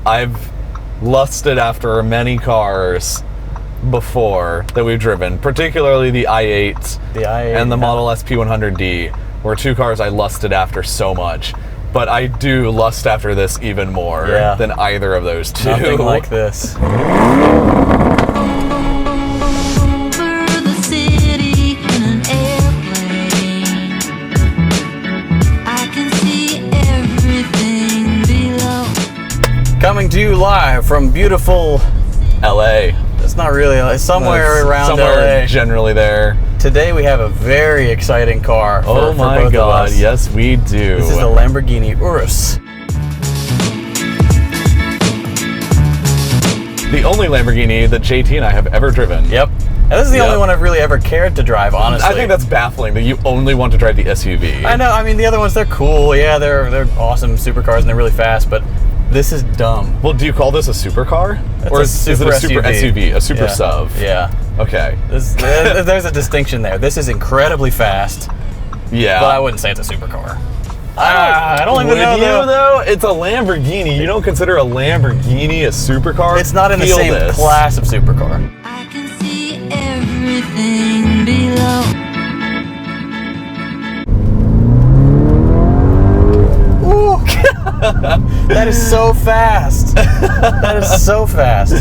I've lusted after many cars before that we've driven, particularly the i8, and the Model S P100D, were two cars I lusted after so much. But I do lust after this even more than either of those two. Nothing like this. Coming to you live from beautiful LA. It's not really, it's somewhere around somewhere LA. Generally there. Today we have a very exciting car for Oh my both God, of us. yes we do. This is the Lamborghini Urus. The only Lamborghini that JT and I have ever driven. Yep. And this is the only one I've really ever cared to drive, honestly. I think that's baffling that you only want to drive the SUV. I know, I mean the other ones, they're cool. Yeah, they're awesome supercars and they're really fast, but this is dumb. Well, do you call this a supercar? Or is it a super SUV? A super sub? Yeah. Okay. There's a distinction there. This is incredibly fast. Yeah. But I wouldn't say it's a supercar. I don't even know though. It's a Lamborghini. You don't consider a Lamborghini a supercar? It's not in the same class of supercar. I can see everything below. Ooh. That is so fast. That is so fast.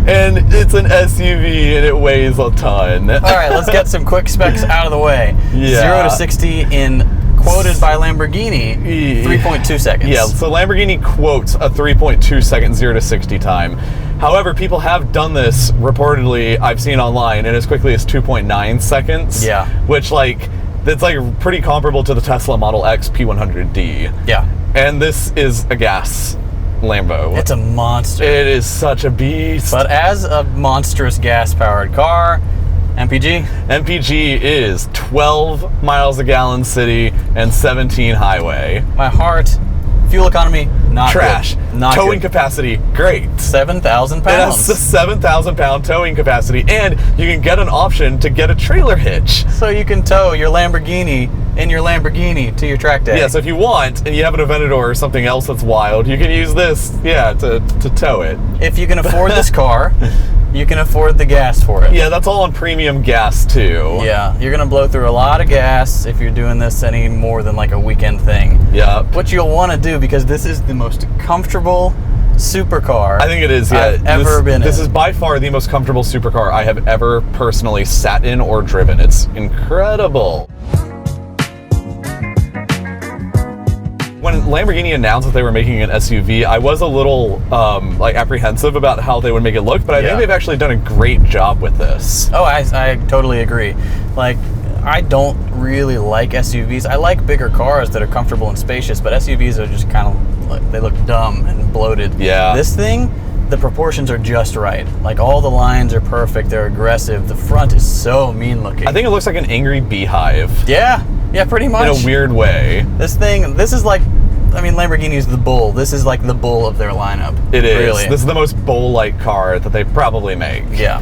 And it's an SUV and it weighs a ton. All right, let's get some quick specs out of the way. Yeah. 0 to 60 in, quoted by Lamborghini, 3.2 seconds. Yeah, so Lamborghini quotes a 3.2 second 0 to 60 time. However, people have done this reportedly, I've seen online, in as quickly as 2.9 seconds. Yeah. Which, like, that's like pretty comparable to the Tesla Model X P100D. Yeah. And this is a gas Lambo. It's a monster. It is such a beast. But as a monstrous gas-powered car, MPG? MPG is 12 miles a gallon city and 17 highway. My heart. Fuel economy, not trash. Good. Not towing good. capacity, great. 7,000 It pounds. has a 7,000 pound towing capacity, and you can get an option to get a trailer hitch. So you can tow your Lamborghini in your Lamborghini to your track day. Yeah, so if you want, and you have an Aventador or something else that's wild, you can use this, to tow it. If you can afford this car, you can afford the gas for it. Yeah, that's all on premium gas, too. Yeah, you're going to blow through a lot of gas if you're doing this any more than like a weekend thing. Yeah. What you'll want to do, because this is the most comfortable supercar I think it is, yeah. I've ever been in. This is by far the most comfortable supercar I have ever personally sat in or driven. It's incredible. When Lamborghini announced that they were making an SUV, I was a little apprehensive about how they would make it look, but I think they've actually done a great job with this. Oh, I totally agree. Like, I don't really like SUVs. I like bigger cars that are comfortable and spacious, but SUVs are just kind of, like, they look dumb and bloated. Yeah. This thing, the proportions are just right. Like, all the lines are perfect. They're aggressive. The front is so mean looking. I think it looks like an angry beehive. Yeah, pretty much. In a weird way. This is like, I mean, Lamborghini's the bull. This is like the bull of their lineup. It is. Really. This is the most bull-like car that they probably make. Yeah.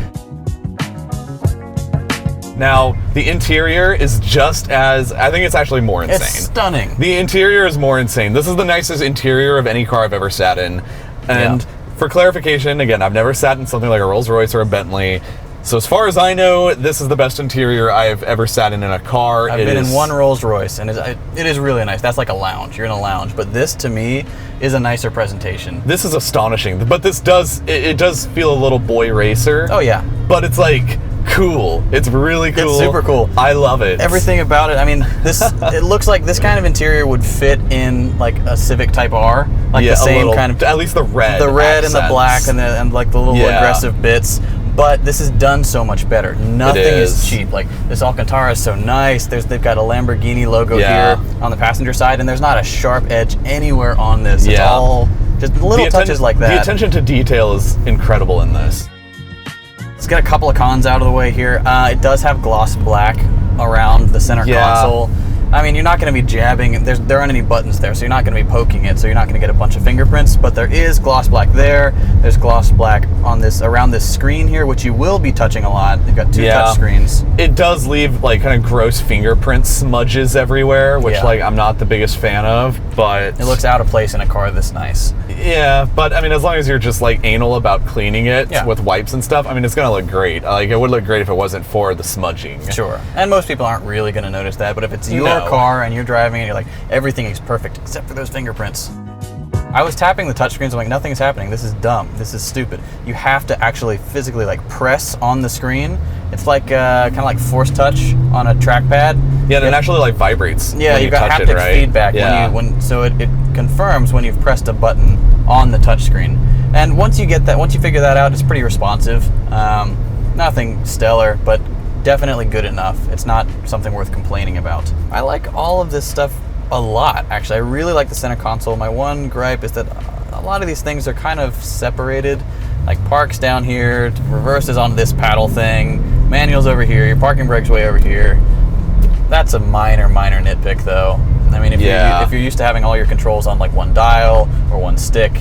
Now, the interior is just as, I think it's actually more insane. It's stunning. The interior is more insane. This is the nicest interior of any car I've ever sat in. And for clarification, again, I've never sat in something like a Rolls-Royce or a Bentley. So as far as I know, this is the best interior I've ever sat in a car. I've been in one Rolls-Royce, and it is really nice. That's like a lounge. You're in a lounge. But this, to me, is a nicer presentation. This is astonishing. But this does feel a little boy racer. Oh, yeah. But it's like cool. It's really cool. It's super cool. I love it. Everything about it. I mean, it looks like this kind of interior would fit in like a Civic Type R. Like the same kind of, at least the red. The red accents. and the black and like the little aggressive bits. But this is done so much better. Nothing is cheap. Like, this Alcantara is so nice. They've got a Lamborghini logo here on the passenger side, and there's not a sharp edge anywhere on this. It's all just little touches like that. The attention to detail is incredible in this. Let's get a couple of cons out of the way here. It does have gloss black around the center console. I mean, you're not going to be jabbing. There aren't any buttons there, so you're not going to be poking it, so you're not going to get a bunch of fingerprints. But there is gloss black there. There's gloss black on this around this screen here, which you will be touching a lot. You've got 2 touch screens. It does leave like kind of gross fingerprint smudges everywhere, which like I'm not the biggest fan of. But it looks out of place in a car this nice. Yeah, but I mean, as long as you're just like anal about cleaning it with wipes and stuff, I mean, it's gonna look great. Like, it would look great if it wasn't for the smudging. Sure. And most people aren't really gonna notice that, but if it's your car and you're driving and you're like, everything is perfect except for those fingerprints. I was tapping the touchscreens, I'm like, nothing is happening. This is dumb. This is stupid. You have to actually physically like press on the screen. It's like kind of like force touch on a trackpad. Yeah, and it actually like vibrates. Yeah, you've got haptic feedback so it confirms when you've pressed a button on the touchscreen. And once you figure that out, it's pretty responsive. Nothing stellar, but definitely good enough. It's not something worth complaining about. I like all of this stuff a lot, actually. I really like the center console. My one gripe is that a lot of these things are kind of separated. Like park's down here, reverse is on this paddle thing, manual's over here, your parking brake's way over here. That's a minor nitpick though. I mean, if you're used to having all your controls on like one dial or one stick,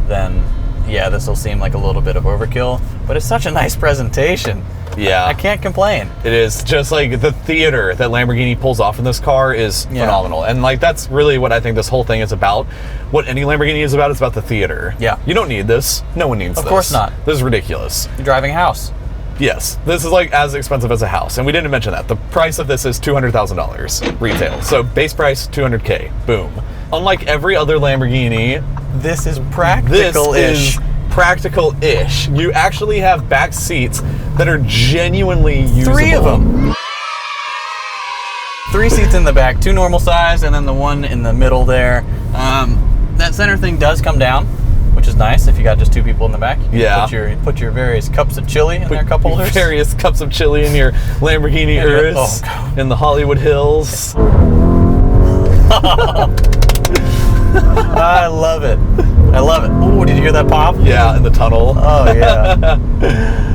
then yeah, this will seem like a little bit of overkill, but it's such a nice presentation. Yeah. I can't complain. It is. Just like the theater that Lamborghini pulls off in this car is phenomenal. And like that's really what I think this whole thing is about. What any Lamborghini is about, it's about the theater. Yeah. You don't need this. No one needs this. Of course not. This is ridiculous. You're driving a house. Yes. This is like as expensive as a house. And we didn't mention that. The price of this is $200,000 retail. So base price, $200K. Boom. Unlike every other Lamborghini, this is practical-ish. Practical-ish. You actually have back seats that are genuinely usable. 3 of them. 3 seats in the back, 2 normal size, and then the one in the middle there. That center thing does come down, which is nice if you got just 2 people in the back. You put your various cups of chili in their cup holders. Various cups of chili in your Lamborghini Urus in the Hollywood Hills. I love it. I love it. Oh, did you hear that pop? Yeah, in the tunnel. Oh, yeah.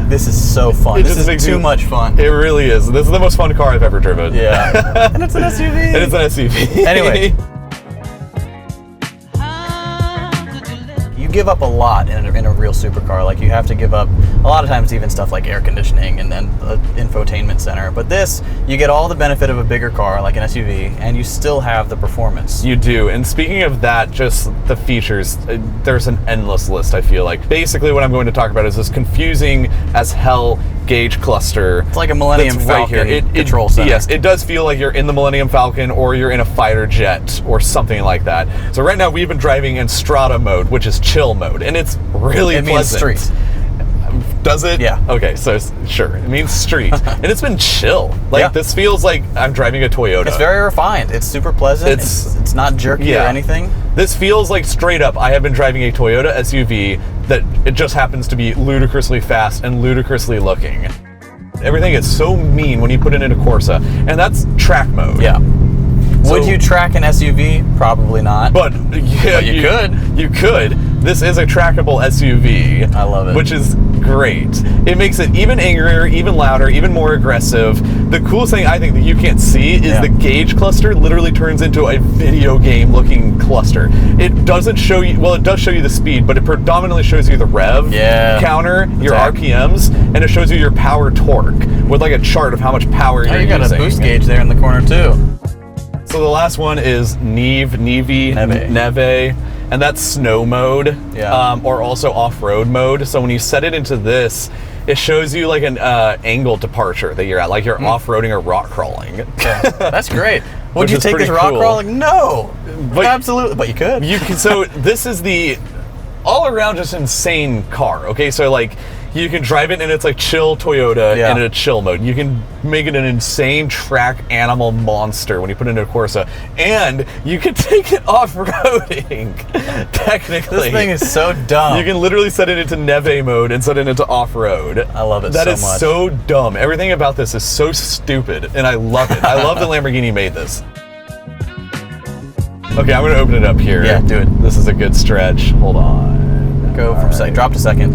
This is so fun. This is too much fun. It really is. This is the most fun car I've ever driven. Yeah. And it's an SUV. And it's an SUV. Anyway. You give up a lot in a real supercar. Like, you have to give up a lot of times even stuff like air conditioning and then the infotainment center. But this, you get all the benefit of a bigger car like an SUV, and you still have the performance. You do. And speaking of that, just the features, there's an endless list, I feel like. Basically what I'm going to talk about is this confusing as hell gauge cluster. It's like a Millennium Falcon control center. Yes, it does feel like you're in the Millennium Falcon or you're in a fighter jet or something like that. So right now we've been driving in Strata mode, which is chill mode, and it's really pleasant. It means street. Does it? Yeah. Okay, so sure. It means street. And it's been chill. Like, this feels like I'm driving a Toyota. It's very refined. It's super pleasant. It's not jerky or anything. This feels like straight up I have been driving a Toyota SUV that it just happens to be ludicrously fast and ludicrously looking. Everything is so mean when you put it into Corsa, and that's track mode. Yeah. Would you track an SUV? Probably not. But yeah, you could. You could. This is a trackable SUV. I love it. Which is great. It makes it even angrier, even louder, even more aggressive. The coolest thing I think that you can't see is the gauge cluster literally turns into a video game looking cluster. It doesn't show you, well, it does show you the speed, but it predominantly shows you the rev counter, your RPMs, and it shows you your power torque with like a chart of how much power you're using. You got a boost gauge there in the corner too. So the last one is Neve, and that's snow mode, or also off-road mode. So when you set it into this, it shows you like an angle departure that you're at, like you're off-roading or rock crawling. That's great. Would you take this rock crawling? No, absolutely, but you could. You can. So this is the all-around just insane car. Okay, so like you can drive it and it's like chill Toyota in a chill mode. You can make it an insane track animal monster when you put it into a Corsa, and you can take it off-roading. Technically, this thing is so dumb. You can literally set it into Neve mode and set it into off-road. I love it. That so is much. so dumb. Everything about this is so stupid, and I love it. I love that Lamborghini made this. Okay, I'm gonna open it up here. Yeah, do it. This is a good stretch. Hold on. Go from second. Drop to second.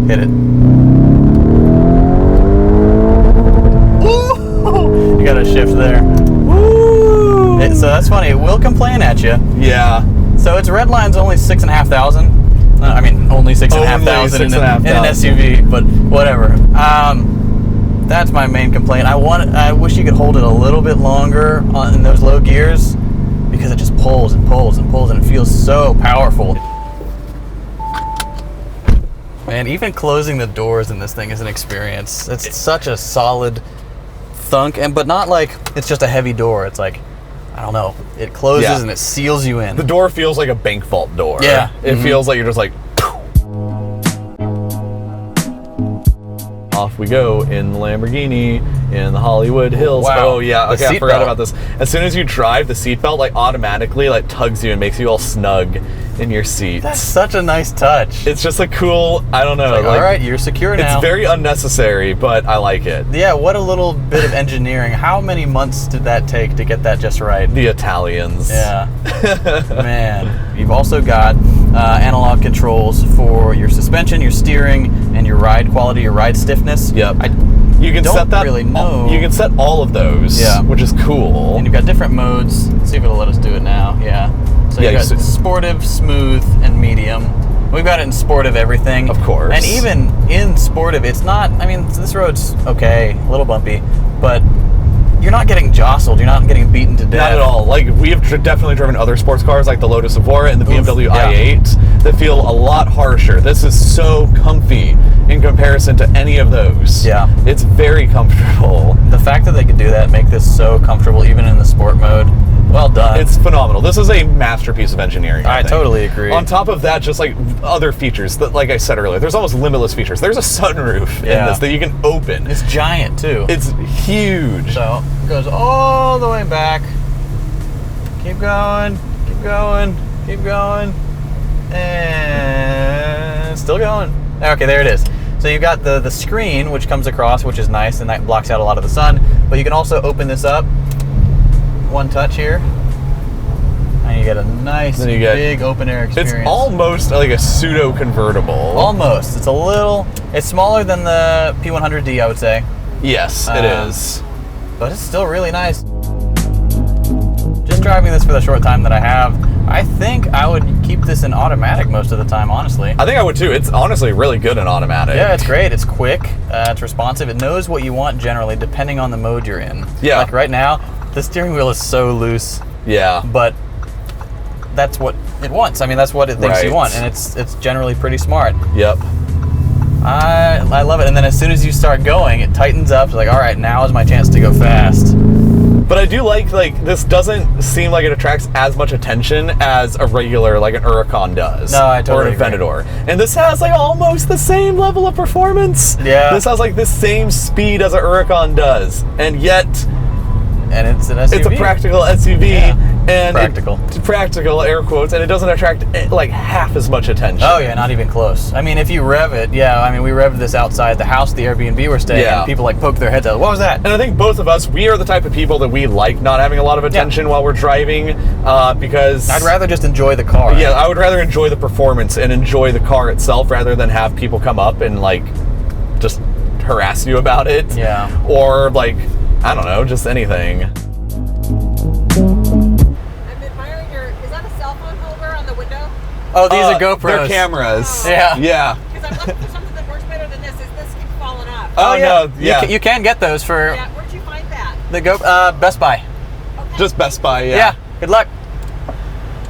Hit it. Ooh! You got a shift there. Woo! So that's funny. It will complain at you. Yeah. So its red line's only 6,500. I mean, only 6,500 in an SUV, but whatever. That's my main complaint. I wish you could hold it a little bit longer in those low gears, because it just pulls and pulls and pulls, and it feels so powerful. Man, even closing the doors in this thing is an experience. It's such a solid thunk, but not like it's just a heavy door. It's like, I don't know, it closes and it seals you in. The door feels like a bank vault door. Yeah. It feels like you're just like, off we go in the Lamborghini in the Hollywood Hills. Wow. Oh yeah, okay, I forgot about this. As soon as you drive, the seatbelt like automatically like tugs you and makes you all snug in your seat. That's such a nice touch. It's just a cool, I don't know. Like, all right, you're secure now. It's very unnecessary, but I like it. Yeah, what a little bit of engineering. How many months did that take to get that just right? The Italians. Yeah. Man. You've also got analog controls for your suspension, your steering, and your ride quality, your ride stiffness. Yep. You can set that. Really know. You can set all of those. Yeah. Which is cool. And you've got different modes. Let's see if it'll let us do it now. Yeah. So you've got sportive, smooth, and medium. We've got it in sportive everything. Of course. And even in sportive, it's not, I mean, this road's okay, a little bumpy, but you're not getting jostled. You're not getting beaten to death. Not at all. Like, we have definitely driven other sports cars like the Lotus Evora and the BMW i8 that feel a lot harsher. This is so comfy in comparison to any of those. Yeah. It's very comfortable. The fact that they could do that, make this so comfortable even in the sport mode, well done. It's phenomenal. This is a masterpiece of engineering. I totally agree. On top of that, just like other features that, like I said earlier, there's almost limitless features. There's a sunroof in this that you can open. It's giant too. It's huge. So it goes all the way back. Keep going, keep going, keep going, and still going. Okay, there it is. So you've got the screen, which comes across, which is nice, and that blocks out a lot of the sun. But you can also open this up. One touch here, and you get a nice big open air experience. It's almost like a pseudo convertible. Almost. It's smaller than the P100D, I would say. Yes, it is. But it's still really nice. Just driving this for the short time that I have, I think I would keep this in automatic most of the time, honestly. I think I would too. It's honestly really good in automatic. Yeah, it's great. It's quick. It's responsive. It knows what you want generally, depending on the mode you're in. Yeah. Like right now, the steering wheel is so loose. Yeah. But that's what it wants. I mean, that's what it thinks you want, and it's generally pretty smart. Yep. I love it. And then as soon as you start going, it tightens up. It's like, all right, now is my chance to go fast. But I do like this doesn't seem like it attracts as much attention as a regular, like an Huracan does. No, I totally agree. Or an Aventador. And this has like almost the same level of performance. Yeah. This has like the same speed as a Huracan does. And yet... And it's an SUV. It's a practical SUV. Yeah. And practical air quotes, and it doesn't attract like half as much attention. Oh yeah, not even close. I mean, if you rev it, we revved this outside the house, the Airbnb we're staying in, and people like poke their heads out. What was that? And I think both of us, we are the type of people that we like not having a lot of attention while we're driving, because... I'd rather just enjoy the car. Yeah, I would rather enjoy the performance and enjoy the car itself rather than have people come up and like just harass you about it. Yeah. Or like, I don't know, just anything. Oh, these are GoPros. They're cameras. Yeah. Yeah. Because I'm looking for something that works better than this. This keeps falling off. Oh, yeah. No, yeah. You can get those for... Yeah, where'd you find that? The Best Buy. Okay. Just Best Buy, yeah. Yeah, good luck.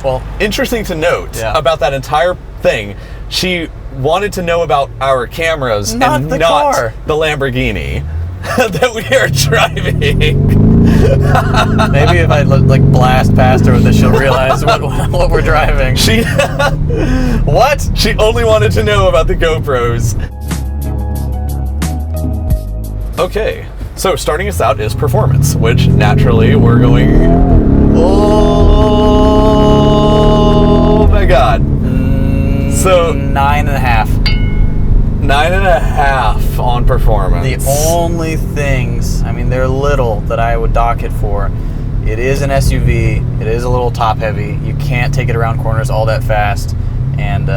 Well, interesting to note about that entire thing, she wanted to know about our cameras not and the not car. the Lamborghini that we are driving. Maybe if I like blast past her with this, she'll realize what we're driving. What? She only wanted to know about the GoPros. Okay, so starting us out is performance, which naturally we're going... Oh my god. So 9.5. 9.5 on performance. The only things, I mean, they're little that I would dock it for. It is an SUV. It is a little top heavy. You can't take it around corners all that fast, and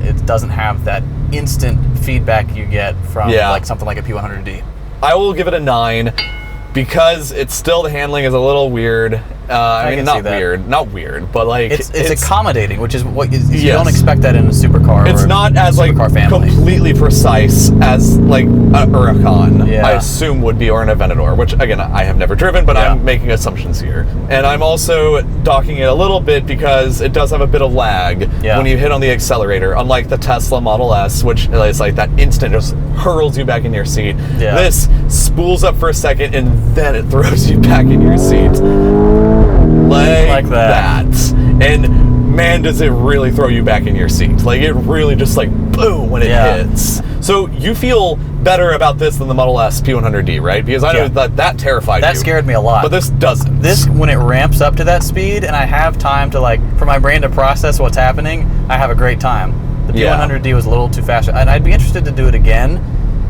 it doesn't have that instant feedback you get from like something like a P100D. I will give it a 9 because it's still, the handling is a little weird, I mean, can not see that. not weird, but like it's accommodating, which is what you Yes. don't expect that in a supercar. It's or not as like supercar family. completely precise as like a Huracan, Yeah. I assume would be, or an Aventador, which again I have never driven, but Yeah. I'm making assumptions here. And I'm also docking it a little bit because it does have a bit of lag Yeah. when you hit on the accelerator, unlike the Tesla Model S, which is like that instant just hurls you back in your seat. Yeah. This spools up for a second and then it throws you back in your seat. Like that. And man, does it really throw you back in your seat. Like, it really just like boom when it hits. So you feel better about this than the Model S P100D, right? Because I know that terrified you. That scared me a lot. But this doesn't. This, when it ramps up to that speed and I have time to like, for my brain to process what's happening, I have a great time. The P100D was a little too fast. And I'd be interested to do it again.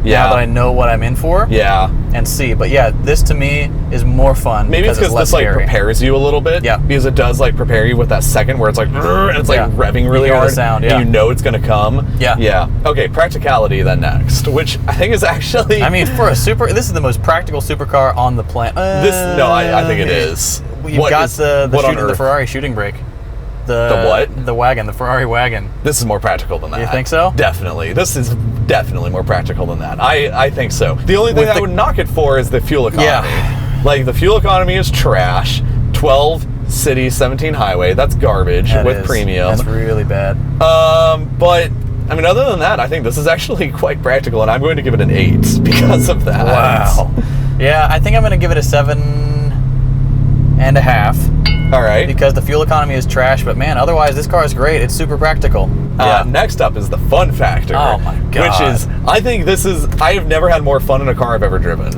Yeah. Now that I know what I'm in for. Yeah. And see. But yeah, this to me is more fun. Maybe it's because less this like scary. prepares you a little bit. Yeah. Because it does like prepare you with that second where it's like, and it's like revving really You hear the hard. sound, And you know it's going to come. Yeah. Yeah. Okay, practicality then next, which I think is actually. I mean, for a this is the most practical supercar on the planet. I think it is. You've What got is- what on the earth? Ferrari shooting brake. The what? The wagon, the Ferrari wagon. This is more practical than that. You think so? Definitely. This is definitely more practical than that. I think so. The only thing I would knock it for is the fuel economy. Yeah. Like, the fuel economy is trash. 12 city, 17 highway. That's garbage That with is. premium. That's really bad. But I mean, other than that, I think this is actually quite practical, and I'm going to give it an 8 because of that. Wow. Yeah, I think I'm going to give it a 7.5. All right. Because the fuel economy is trash, but man, otherwise this car is great. It's super practical. Next up is the fun factor. Oh my God. Which is, I think this is, I have never had more fun in a car I've ever driven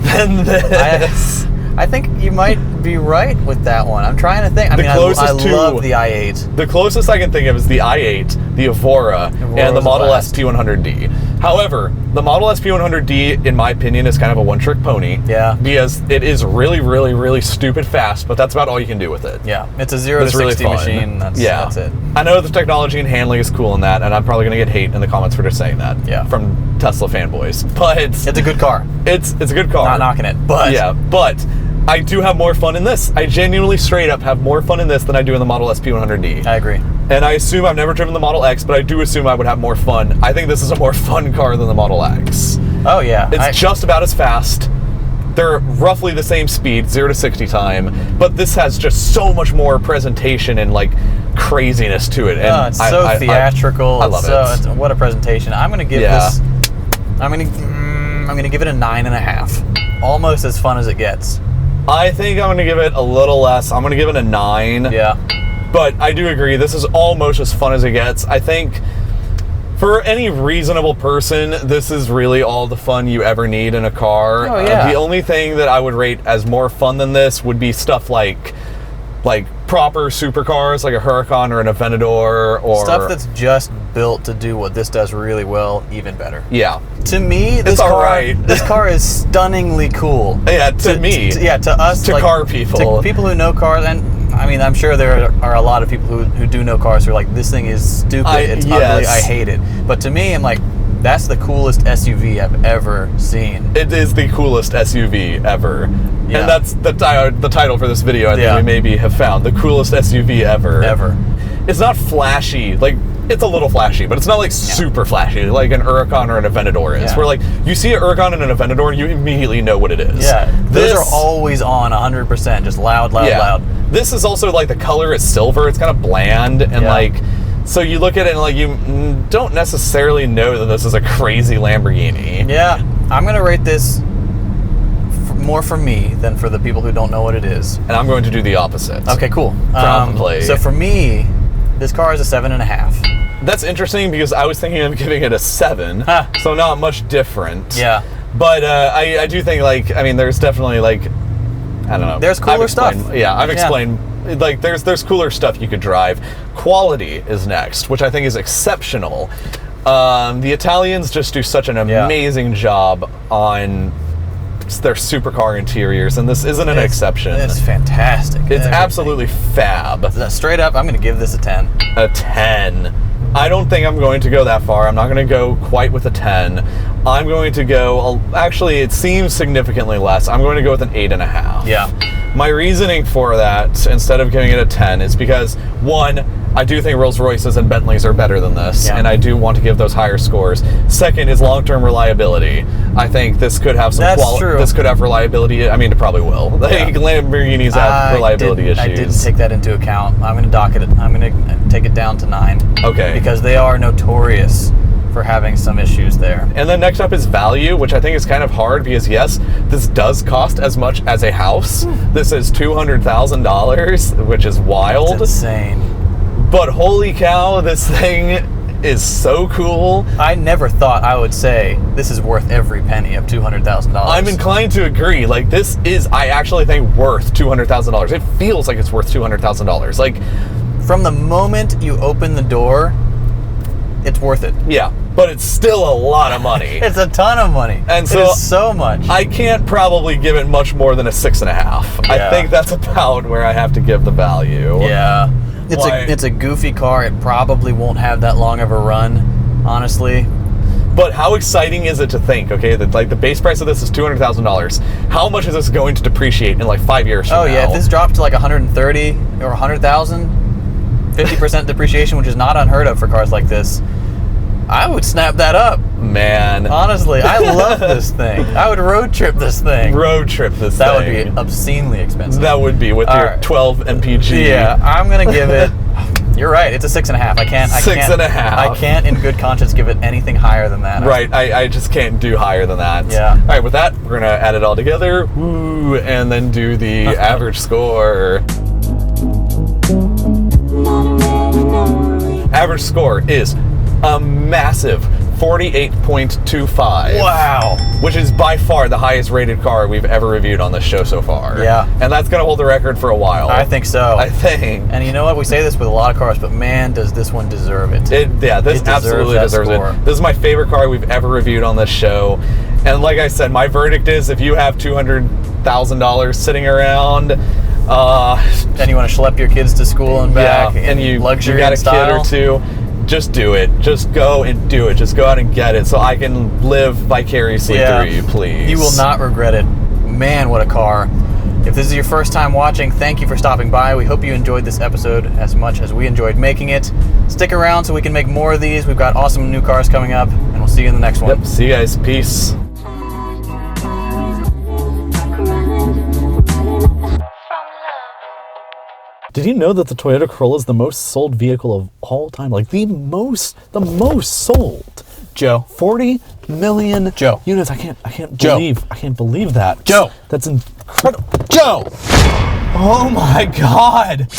than this. I think you might be right with that one. I'm trying to think. I mean, I love the i8. The closest I can think of is the i8, the Evora, and the Model S P100D. However, the Model S P100D, in my opinion, is kind of a one-trick pony. Yeah. Because it is really, really, really stupid fast, but that's about all you can do with it. Yeah, it's a 0 to It's really 60 fun. machine. That's it. I know the technology and handling is cool in that, and I'm probably going to get hate in the comments for just saying that. Yeah. From Tesla fanboys. But It's a good car. it's a good car. Not knocking it, but Yeah, but I do have more fun in this. I genuinely straight up have more fun in this than I do in the Model S P100D. I agree. And I assume I've never driven the Model X, but I do assume I would have more fun. I think this is a more fun car than the Model X. Oh yeah, It's just about as fast. They're roughly the same speed, 0 to 60 time, but this has just so much more presentation and like craziness to it. And it's so theatrical. I love it. What a presentation! I'm gonna give this. I'm gonna give it a 9.5. Almost as fun as it gets. I think I'm going to give it a little less. I'm going to give it a 9. Yeah. But I do agree, this is almost as fun as it gets. I think for any reasonable person, this is really all the fun you ever need in a car. Oh, yeah. The only thing that I would rate as more fun than this would be stuff like proper supercars, like a Huracan or an Aventador, or Stuff that's just built to do what this does really well, even better. yeah. To me, this all car, right. this car is stunningly cool. Yeah, to me. To us, To car people. to people who know cars, and I mean, I'm sure there are a lot of people who do know cars who are like, this thing is stupid, it's ugly, I hate it. But to me, I'm like, that's the coolest SUV I've ever seen. It is the coolest SUV ever. Yeah. And that's the title for this video, I think we maybe have found. The coolest SUV ever. Ever. It's not flashy. Like, it's a little flashy, but it's not like super flashy, like an Huracan or an Aventador is. Yeah. Where like, you see an Huracan and an Aventador, you immediately know what it is. Yeah, those are always on 100%, just loud, loud. This is also like, the color is silver, it's kind of bland, and like, so you look at it and like, you don't necessarily know that this is a crazy Lamborghini. Yeah, I'm gonna rate this more for me than for the people who don't know what it is. And I'm going to do the opposite. Okay, cool. Probably. So for me, this car is a 7.5. That's interesting because I was thinking of giving it a 7, so not much different. Yeah. But I do think, like, I mean, there's definitely, like, I don't know. There's cooler stuff. Yeah, I've explained, like, there's cooler stuff you could drive. Quality is next, which I think is exceptional. The Italians just do such an amazing job on their supercar interiors, and this isn't an exception. It's fantastic. It's absolutely fab. Straight up, I'm going to give this a 10. A 10. I don't think I'm going to go that far. I'm not going to go quite with a 10. I'm going to go, actually, it seems significantly less. I'm going to go with an 8.5. Yeah. My reasoning for that, instead of giving it a 10, is because, one, I do think Rolls Royces and Bentleys are better than this, and I do want to give those higher scores. Second is long-term reliability. I think this could have some quality. This could have reliability. I mean, it probably will. Like, Lamborghinis have reliability issues. I didn't take that into account. I'm going to docket it. I'm going to take it down to 9. Okay. Because they are notorious for having some issues there. And then next up is value, which I think is kind of hard because, yes, this does cost as much as a house. This is $200,000, which is wild. That's insane. But holy cow, this thing is so cool. I never thought I would say this is worth every penny of $200,000. I'm inclined to agree. Like, this is, I actually think, worth $200,000. It feels like it's worth $200,000. Like, from the moment you open the door, it's worth it. Yeah, but it's still a lot of money. It's a ton of money. And so it is so much. I can't probably give it much more than a 6.5. Yeah. I think that's about where I have to give the value. Yeah. It's a goofy car. It probably won't have that long of a run, honestly. But how exciting is it to think, okay, that like the base price of this is $200,000. How much is this going to depreciate in like 5 years from now? Oh yeah, if this dropped to like 130 or 100,000, 50% depreciation, which is not unheard of for cars like this, I would snap that up. Man. Honestly, I love this thing. I would road trip this thing. Road trip this that thing. That would be obscenely expensive. That would be with your 12 MPG. Yeah, I'm gonna give it. You're right. It's a 6.5. I can't, in good conscience, give it anything higher than that. Right. I just can't do higher than that. Yeah. All right. With that, we're gonna add it all together. Woo, and then do the average score. Average score is a massive 48.25. Wow. Which is by far the highest rated car we've ever reviewed on this show so far. Yeah. And that's going to hold the record for a while. I think so. I think. And you know what? We say this with a lot of cars, but man, does this one deserve it. This absolutely deserves it. This is my favorite car we've ever reviewed on this show. And like I said, my verdict is if you have $200,000 sitting around, and you want to schlep your kids to school and back, and you got a style. kid or two, just do it. Just go and do it. Just go out and get it so I can live vicariously through you, please. You will not regret it. Man, what a car. If this is your first time watching, thank you for stopping by. We hope you enjoyed this episode as much as we enjoyed making it. Stick around so we can make more of these. We've got awesome new cars coming up, and we'll see you in the next one. Yep, see you guys. Peace. Did you know that the Toyota Corolla is the most sold vehicle of all time? Like the most sold. Joe. 40 million units. I can't believe that. Joe. That's incredible. Joe. Oh my God.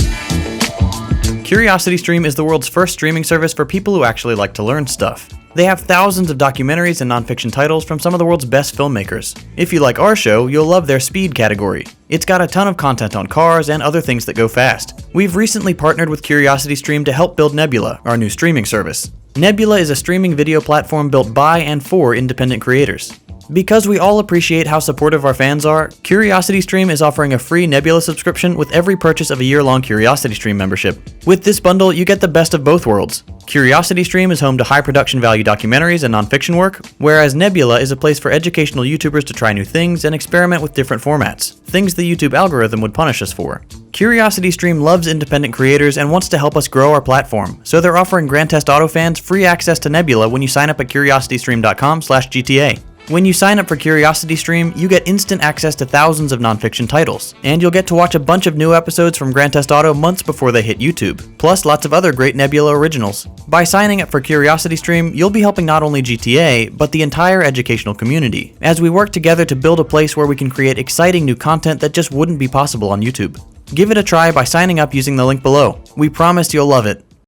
CuriosityStream is the world's first streaming service for people who actually like to learn stuff. They have thousands of documentaries and nonfiction titles from some of the world's best filmmakers. If you like our show, you'll love their speed category. It's got a ton of content on cars and other things that go fast. We've recently partnered with CuriosityStream to help build Nebula, our new streaming service. Nebula is a streaming video platform built by and for independent creators. Because we all appreciate how supportive our fans are, CuriosityStream is offering a free Nebula subscription with every purchase of a year-long CuriosityStream membership. With this bundle, you get the best of both worlds. CuriosityStream is home to high production value documentaries and nonfiction work, whereas Nebula is a place for educational YouTubers to try new things and experiment with different formats, things the YouTube algorithm would punish us for. CuriosityStream loves independent creators and wants to help us grow our platform, so they're offering Grand Theft Auto fans free access to Nebula when you sign up at curiositystream.com/GTA. When you sign up for CuriosityStream, you get instant access to thousands of nonfiction titles, and you'll get to watch a bunch of new episodes from Grand Theft Auto months before they hit YouTube, plus lots of other great Nebula originals. By signing up for CuriosityStream, you'll be helping not only GTA, but the entire educational community, as we work together to build a place where we can create exciting new content that just wouldn't be possible on YouTube. Give it a try by signing up using the link below. We promise you'll love it.